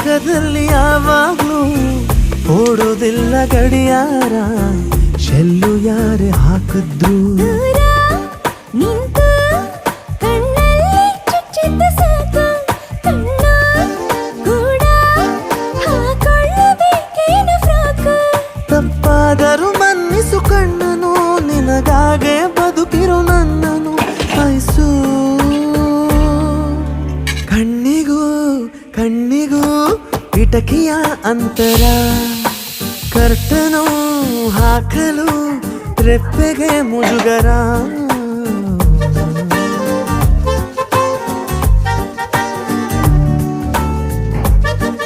ಜಗದಲ್ಲಿ ಯಾವಾಗ್ಲೂ ಓಡೋದಿಲ್ಲ ಗಡಿಯಾರ, ಶೆಲ್ಲು ಯಾರೇ ಹಾಕಿದ್ರು ದೂರ ನಿಂತು ಕಣ್ಣಲ್ಲಿ ಚುಚ್ಚಿದ್ದ ಸಾಕು, ಕಣ್ಣ ಕೂಡ ಹಾಕೊಳ್ಳಬೇಕೇನು ಫ್ರಾಕ್. ತಪ್ಪಾದರೂ ಮನ್ನಿಸು ಕಣ್ಣನು, ನಿನಗಾಗೆ ಬದುಕಿರು ನನ್ನನು ಆಯ್ಸು. ಕಣ್ಣಿಗೂ ಕಣ್ಣಿಗೂ ಕಿಟಕಿಯ ಅಂತರ, ಕರ್ತನು ಹಾಕಲು ರೆಪ್ಪೆಗೆ ಮುಜುಗರ.